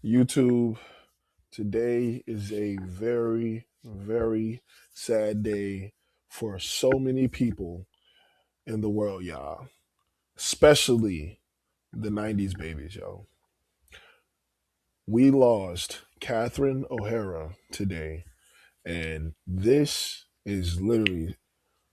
YouTube, today is a very, very sad day for so many people in the world, y'all. Especially the 90s babies, yo. We lost Catherine O'Hara today, and this is literally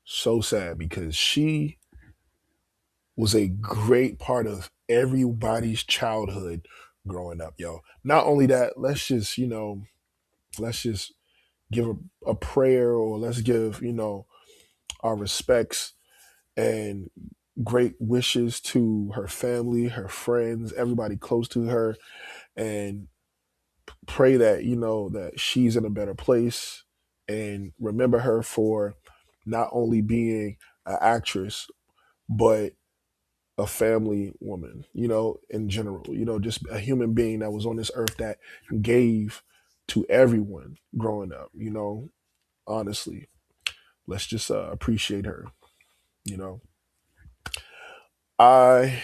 so sad because she was a great part of everybody's childhood growing up, yo. Not only that, let's just give a prayer, or let's give our respects and great wishes to her family, her friends, everybody close to her, and pray that that she's in a better place, and remember her for not only being an actress but a family woman, in general, just a human being that was on this earth that gave to everyone growing up, honestly. Let's just appreciate her. You know, I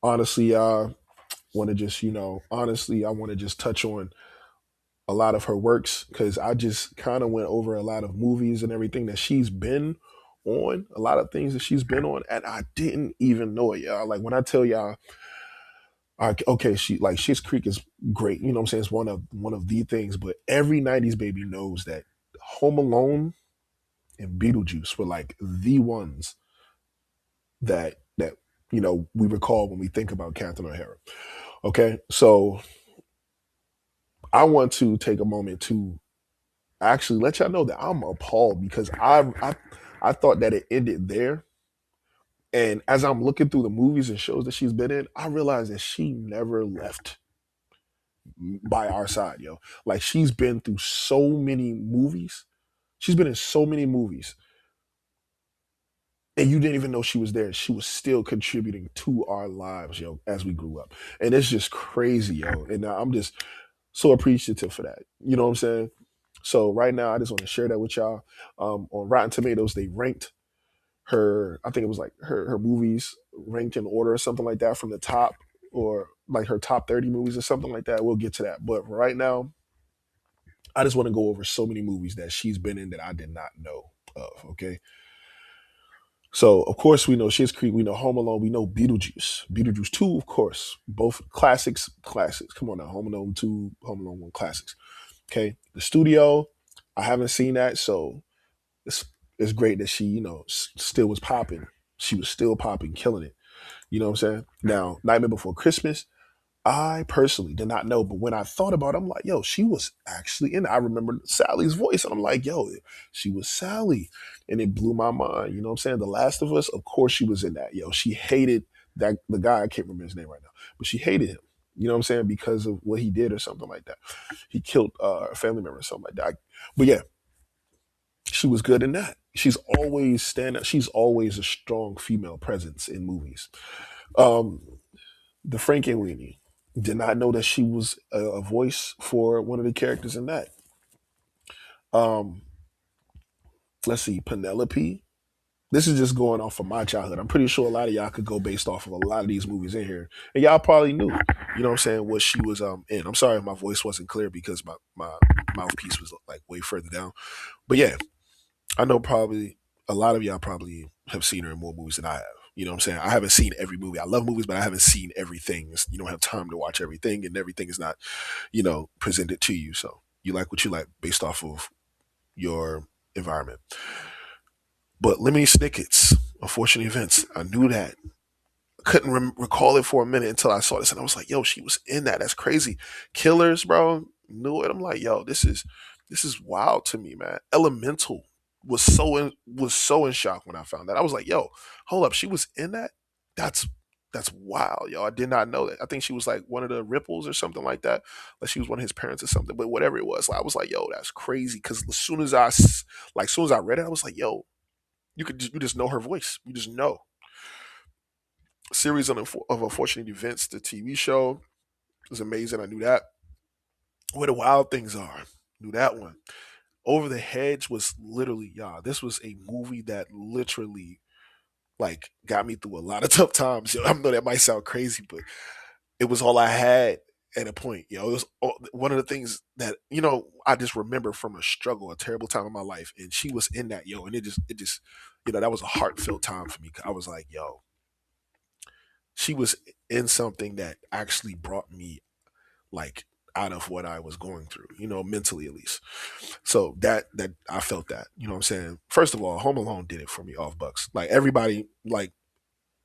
honestly want to just, honestly, I want to just touch on a lot of her works because I just kind of went over a lot of movies and everything that she's been on, a lot of things that she's been on, and I didn't even know it, y'all. Like when I tell y'all, okay, she like Schitt's Creek is great. You know what I'm saying? It's one of the things, but every '90s baby knows that Home Alone and Beetlejuice were like the ones that we recall when we think about Catherine O'Hara. Okay, so I want to take a moment to actually let y'all know that I'm appalled because I thought that it ended there. And as I'm looking through the movies and shows that she's been in, I realized that she never left by our side, yo. Like she's been through so many movies. She's been in so many movies, and you didn't even know she was there. She was still contributing to our lives, yo, as we grew up. And it's just crazy, yo. And I'm just so appreciative for that. You know what I'm saying? So right now, I just want to share that with y'all. On Rotten Tomatoes, they ranked her. I think it was like her movies ranked in order or something like that from the top, or like her top 30 movies or something like that. We'll get to that. But right now, I just want to go over so many movies that she's been in that I did not know of. Okay. So of course we know Schitt's Creek, we know Home Alone, we know Beetlejuice, Beetlejuice Two, of course, both classics, classics. Come on now, Home Alone Two, Home Alone One, classics. Okay, The Studio, I haven't seen that, so it's it's great that she still was popping. She was still popping, killing it. You know what I'm saying? Now, Nightmare Before Christmas, I personally did not know, but when I thought about it, I'm like, yo, she was actually in it. I remember Sally's voice, and I'm like, yo, she was Sally. And it blew my mind. You know what I'm saying? The Last of Us, of course she was in that. Yo, she hated that the guy, I can't remember his name right now, but she hated him. You know what I'm saying? Because of what he did or something like that. He killed a family member or something like that. But yeah, she was good in that. She's always stand up. She's always a strong female presence in movies. Um, the Frankenweenie. Did not know that she was a voice for one of the characters in that. Um, let's see, Penelope. This is just going off of my childhood. I'm pretty sure a lot of y'all could go based off of a lot of these movies in here, and y'all probably knew. You know what I'm saying? What she was in. I'm sorry if my voice wasn't clear because my mouthpiece was like way further down. But yeah, I know probably a lot of y'all probably have seen her in more movies than I have. You know what I'm saying? I haven't seen every movie. I love movies, but I haven't seen everything. You don't have time to watch everything, and everything is not presented to you. So you like what you like based off of your environment. But Lemony Snicket's Unfortunate Events, I knew that. Couldn't recall it for a minute until I saw this, and I was like, "Yo, she was in that. That's crazy." Killers, bro, knew it. I'm like, "Yo, this is wild to me, man." Elemental was so in shock when I found that. I was like, "Yo, hold up, she was in that. That's that's wild, yo. I did not know that. I think she was like one of the Ripples or something like that. Like she was one of his parents or something. But whatever it was, like, I was like, "Yo, that's crazy." Because as soon as I read it, I was like, "Yo, you just know her voice. You just know." Series of Unfortunate Events, the TV show was amazing. I knew that. Where the Wild Things Are, knew that one. Over the Hedge was literally, y'all. This was a movie that literally like got me through a lot of tough times. I know that might sound crazy, but it was all I had. at a point, it was one of the things that I just remember from a struggle, a terrible time in my life, and she was in that, and it just, that was a heartfelt time for me. 'Cause I was like, she was in something that actually brought me like out of what I was going through, mentally at least. So that I felt that, what I'm saying. First of all, Home Alone did it for me off Bucks. Like everybody, like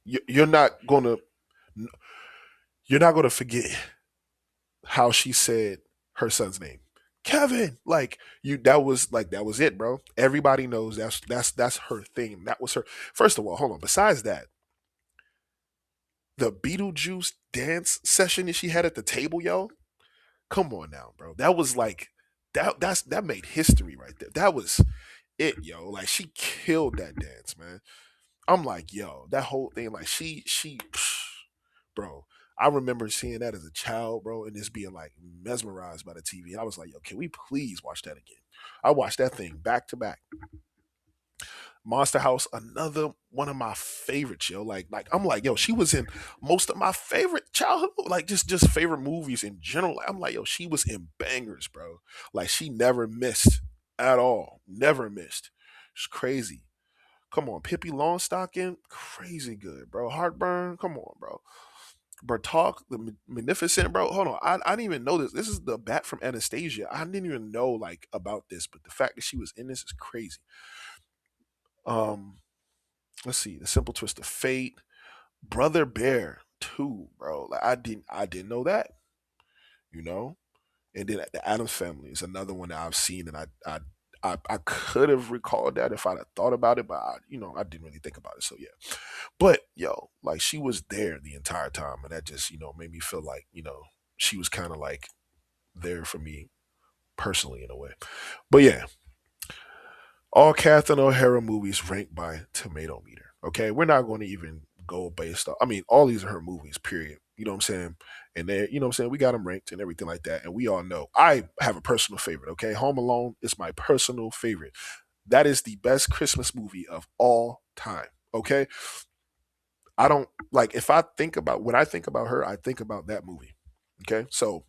you're not gonna forget how she said her son's name. Kevin, like that was it, bro. Everybody knows that's her thing. That was her. First of all, hold on. Besides that, the Beetlejuice dance session that she had at the table, yo. Come on now, bro. That was like that made history right there. That was it, yo. Like she killed that dance, man. I'm like, yo, that whole thing, like she bro. I remember seeing that as a child, bro, and just being like mesmerized by the TV. And I was like, yo, can we please watch that again? I watched that thing back to back. Monster House, another one of my favorites, yo. Like I'm like, yo, she was in most of my favorite childhood, like just favorite movies in general. I'm like, yo, she was in bangers, bro. Like she never missed at all, never missed. It's crazy. Come on, Pippi Longstocking, crazy good, bro. Heartburn, come on, bro. Bertalk, the Magnificent, bro. Hold on, I didn't even know this. This is the bat from Anastasia. I didn't even know like about this, but the fact that she was in this is crazy. Um, let's see, the Simple Twist of Fate, Brother Bear too, bro. Like I didn't know that, you know. And then the Adams Family is another one that I've seen, and I could have recalled that if I'd have thought about it, but I didn't really think about it. So yeah, but yo, like she was there the entire time, and that just made me feel like she was kind of like there for me personally in a way. But yeah, all Catherine O'Hara movies ranked by Tomato Meter. Okay, we're not going to even go based off. I mean, all these are her movies. Period. You know what I'm saying? And they, what I'm saying, we got them ranked and everything like that. And we all know I have a personal favorite. Okay, Home Alone is my personal favorite. That is the best Christmas movie of all time. Okay, I don't like if I think about when I think about her, I think about that movie. Okay, so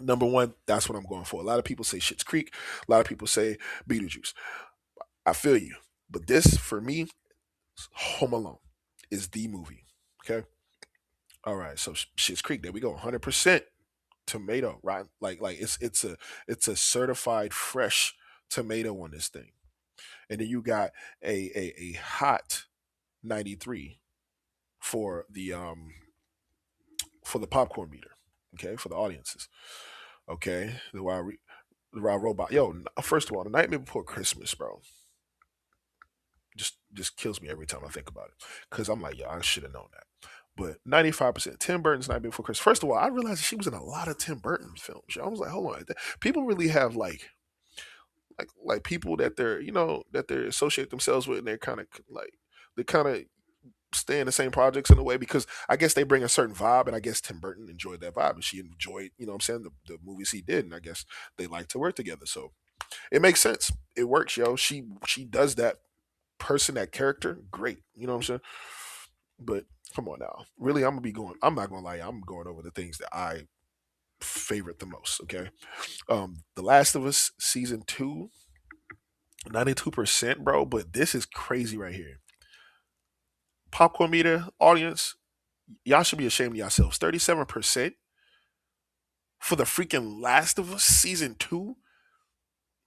number one, that's what I'm going for. A lot of people say Schitt's Creek. A lot of people say Beetlejuice. I feel you. But this, for me, Home Alone is the movie. Okay. All right. So Shit's Creek. There we go. 100% tomato. Right. Like it's a certified fresh tomato on this thing. And then you got a hot 93 for the popcorn meter. Okay, for the audiences. Okay, the wild robot. Yo, first of all, the Nightmare Before Christmas, bro, just kills me every time I think about it. Cause I'm like, yo, I should have known that. But 95% Tim Burton's Night Before Christmas. First of all, I realized she was in a lot of Tim Burton films. I was like, hold on, people really have like people that they associate themselves with, and they're kind of like they kind of stay in the same projects in a way because I guess they bring a certain vibe, and I guess Tim Burton enjoyed that vibe, and she enjoyed, what I'm saying, the movies he did, and I guess they like to work together. So it makes sense. It works, yo. She does that person, that character, great. You know what I'm saying? But come on now. Really, I'm not gonna lie, I'm going over the things that I favorite the most. Okay. The Last of Us season two, 92%, bro. But this is crazy right here. Popcorn meter audience, y'all should be ashamed of yourselves. 37% for the freaking Last of Us season two.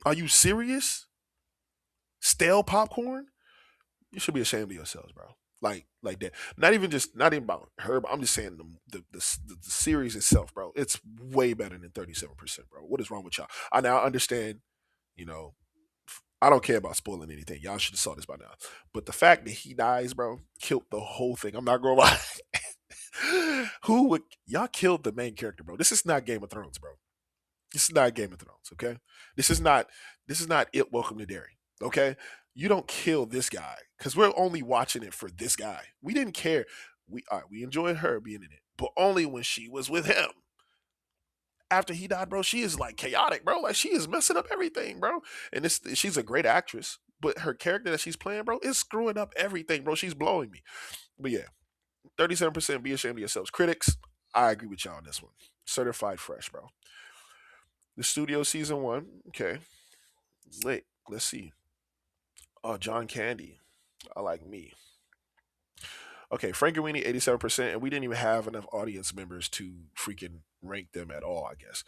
Are you serious? Stale popcorn? You should be ashamed of yourselves, bro. Like that. Not even about her, but I'm just saying the series itself, bro. It's way better than 37%, bro. What is wrong with y'all? I now understand, you know, I don't care about spoiling anything. Y'all should have saw this by now. But the fact that he dies, bro, killed the whole thing. I'm not gonna lie. Who would y'all killed the main character, bro? This is not Game of Thrones, bro. This is not Game of Thrones, okay? This is not it. Welcome to Derry, okay? You don't kill this guy because we're only watching it for this guy. We didn't care. We enjoyed her being in it, but only when she was with him. After he died, bro, she is like chaotic, bro. Like she is messing up everything, bro. And she's a great actress, but her character that she's playing, bro, is screwing up everything, bro. She's blowing me. But yeah, 37%. Be ashamed of yourselves, critics. I agree with y'all on this one. Certified Fresh, bro. The Studio season one, okay, lit. Let's see. John Candy. I like me. Okay, Frankenweenie 87%, and we didn't even have enough audience members to freaking rank them at all. I guess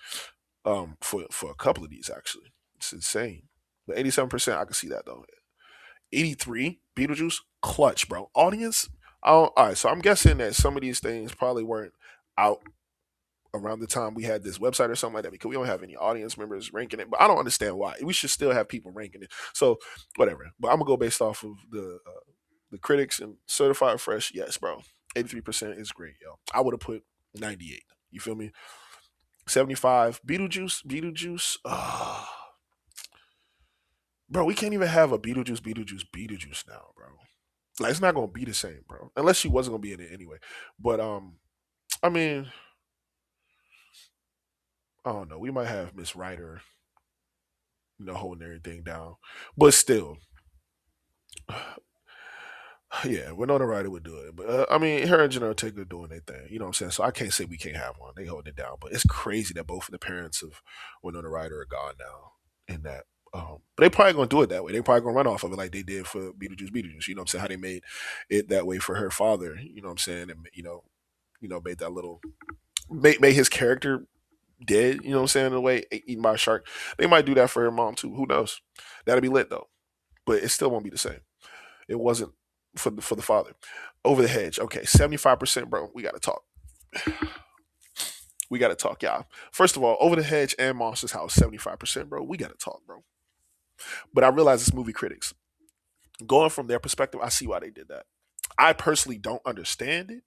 for a couple of these actually, it's insane. But 87%, I can see that though. 83 Beetlejuice clutch, bro. Audience. All right, so I'm guessing that some of these things probably weren't out around the time we had this website or something like that because we don't have any audience members ranking it. But I don't understand why. We should still have people ranking it. So whatever. But I'm gonna go based off of the critics and certified fresh. Yes, bro. 83% is great, yo. I would have put 98. You feel me? 75 Beetlejuice. Beetlejuice. Bro, we can't even have a Beetlejuice now, bro. Like it's not gonna be the same, bro. Unless she wasn't gonna be in it anyway. But I mean, I don't know. We might have Miss Ryder, holding everything down. But still, yeah, Winona Ryder would do it. But I mean, her and Janelle Taker doing their thing. You know what I'm saying? So I can't say we can't have one. They holding it down. But it's crazy that both of the parents of Winona Ryder are gone now. In that, but they probably gonna do it that way. They probably gonna run off of it like they did for Beetlejuice. You know what I'm saying? How they made it that way for her father. You know what I'm saying? And made that little made his character dead. You know what I'm saying? In a way, eaten by a shark. They might do that for her mom too. Who knows? That'll be lit though. But it still won't be the same. It wasn't for the father. Over the hedge. Okay, 75%, bro. We gotta talk. We gotta talk, y'all. First of all, Over the Hedge and Monsters House, 75%, bro. We gotta talk, bro. But I realize it's movie critics. Going from their perspective, I see why they did that. I personally don't understand it,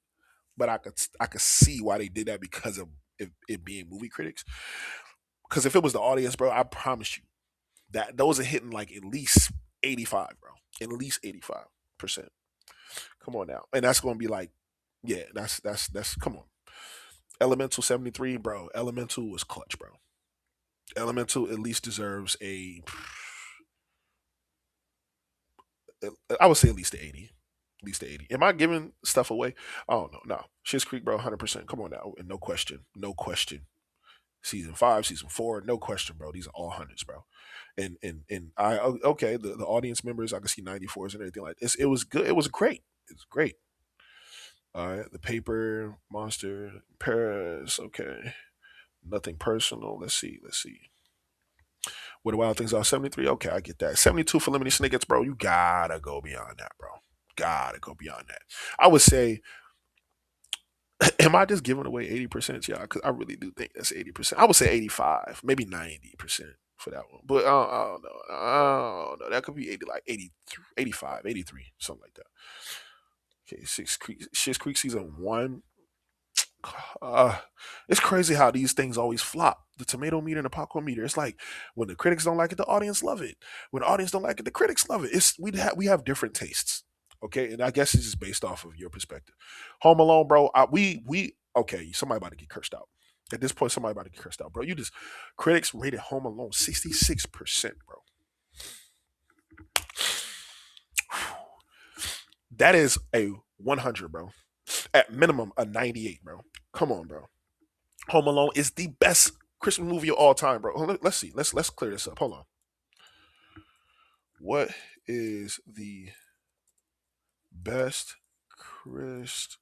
but I could see why they did that because of it being movie critics. Because if it was the audience, bro, I promise you that those are hitting like at least 85, bro. At least 85%. Come on now. And that's gonna be like, yeah, that's come on. Elemental 73, bro. Elemental was clutch, bro. Elemental at least deserves I would say at least the 80. At least the 80. Am I giving stuff away? I don't know. No. Shit's Creek, bro, 100%. Come on now. And no question. No question. Season 5, season 4, no question, bro. These are all hundreds, bro. And okay, the audience members, I can see 94s and everything like this. It was good. It was great. It was great. All right. The Paper, Monster, Paris, okay. Nothing personal. Let's see. Let's see. Where the Wild Things Are, 73. Okay, I get that. 72 for Lemony Snickets, bro. You gotta go beyond that, bro. Gotta go beyond that. I would say, am I just giving away 80%? Yeah, because I really do think that's 80%. I would say 85, maybe 90% for that one. But I don't know. I don't know. That could be 80, like 83, 85, 83, something like that. Okay, Schitt's Creek season one. Uh, it's crazy how these things always flop. The tomato meter and the popcorn meter. It's like when the critics don't like it, the audience love it. When the audience don't like it, the critics love it. We have different tastes. Okay, and I guess it's just based off of your perspective. Home Alone, bro. We okay. Somebody about to get cursed out. At this point, somebody about to get cursed out, bro. You just critics rated Home Alone 66%, bro. That is a 100, bro. At minimum, a 98, bro. Come on, bro. Home Alone is the best Christmas movie of all time, bro. Let's see. Let's clear this up. Hold on. What is the best Christmas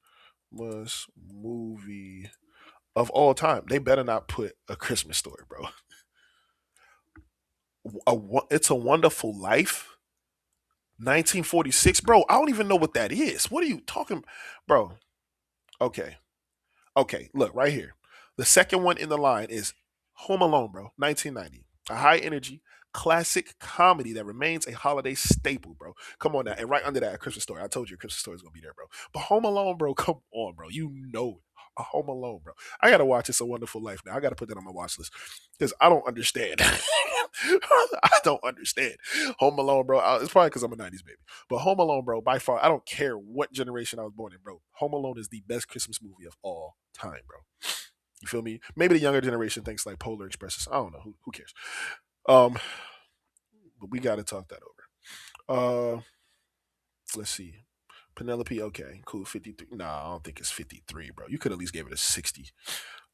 movie of all time? They better not put A Christmas Story, bro. It's a Wonderful Life. 1946, bro. I don't even know what that is. What are you talking, bro? Okay, okay. Look right here. The second one in the line is Home Alone, bro. 1990. A high energy classic comedy that remains a holiday staple, bro. Come on now. And right under that, A Christmas Story. I told you A Christmas Story is gonna be there, bro. But Home Alone, bro. Come on, bro. You know it. A Home Alone, bro. I gotta watch It's a Wonderful Life now. I gotta put that on my watch list because I don't understand. I don't understand. Home Alone, bro. It's probably because I'm a '90s baby. But Home Alone, bro. By far, I don't care what generation I was born in, bro. Home Alone is the best Christmas movie of all time, bro. You feel me? Maybe the younger generation thinks like Polar Expresses. I don't know. Who cares? Um, but we got to talk that over. Let's see. Penelope, okay, cool. 53. Nah, I don't think it's 53, bro. You could at least give it a 60.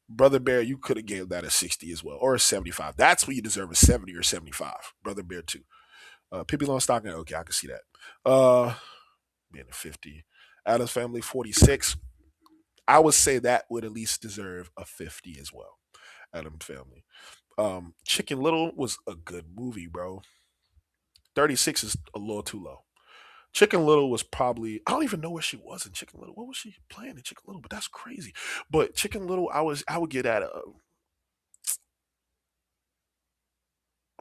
Brother Bear, you could have gave that a 60 as well, or a 75. That's what you deserve, a 70 or 75. Brother Bear too. Pippi Longstocking, okay, I can see that. Being a 50. Adam's Family 46. I would say that would at least deserve a 50 as well. Adam's Family. Chicken Little was a good movie, bro. 36 is a little too low. Chicken Little was probably, I don't even know where she was in Chicken Little. What was she playing in Chicken Little? But that's crazy. But Chicken Little, I would get at a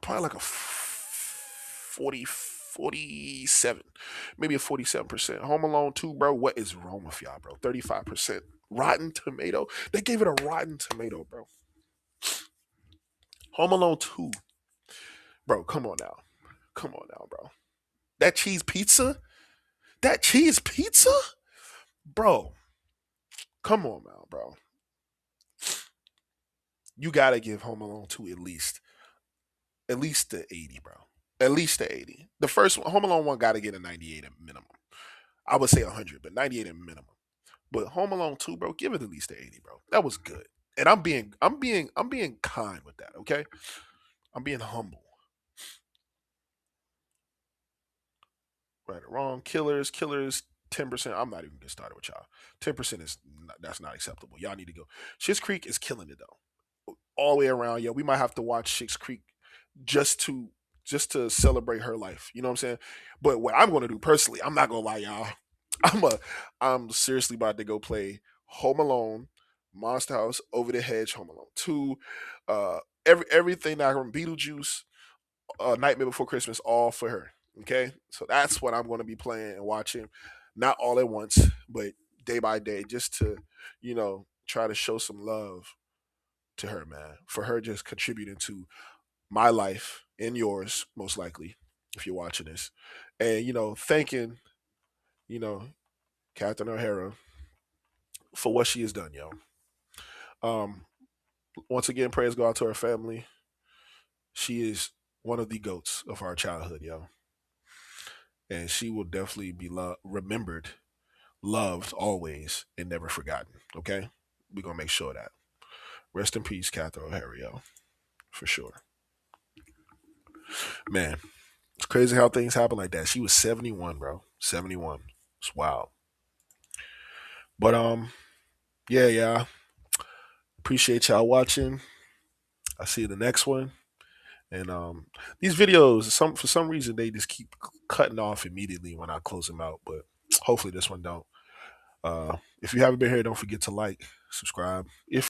probably like a 40, 47, maybe a 47%. Home Alone 2, bro. What is wrong with y'all, bro? 35%. Rotten Tomato. They gave it a Rotten Tomato, bro. Home Alone 2, bro. Come on now. Come on now, bro. That cheese pizza? That cheese pizza? Bro, come on now, bro. You gotta give Home Alone 2 at least the 80, bro. At least the 80. The first one, Home Alone 1 gotta get a 98 at minimum. I would say 100, but 98 at minimum. But Home Alone 2, bro, give it at least the 80, bro. That was good. And I'm being kind with that, okay? I'm being humble. Right or wrong. Killers, 10%. I'm not even getting started with y'all. 10% is not, that's not acceptable. Y'all need to go. Schitt's Creek is killing it though. All the way around, yeah. We might have to watch Schitt's Creek just to celebrate her life. You know what I'm saying? But what I'm gonna do personally, I'm not gonna lie, y'all. I'm a I'm seriously about to go play Home Alone, Monster House, Over the Hedge, Home Alone 2, everything that from Beetlejuice, Nightmare Before Christmas, all for her. Okay, so that's what I'm going to be playing and watching, not all at once, but day by day, just to, try to show some love to her, man, for her just contributing to my life and yours, most likely, if you're watching this, and thanking, you know, Catherine O'Hara for what she has done, yo. Um, Once again, praise go out to her family. She is one of the goats of our childhood, yo, and she will definitely be remembered, loved always, and never forgotten. Okay, we're gonna make sure of that. Rest in peace, Catherine O'Hara, yo, for sure. Man, it's crazy how things happen like that. She was 71, bro. 71. It's wild. But yeah. Appreciate y'all watching. I'll see you in the next one. And these videos, for some reason, they just keep cutting off immediately when I close them out. But hopefully, this one don't. If you haven't been here, don't forget to like, subscribe. If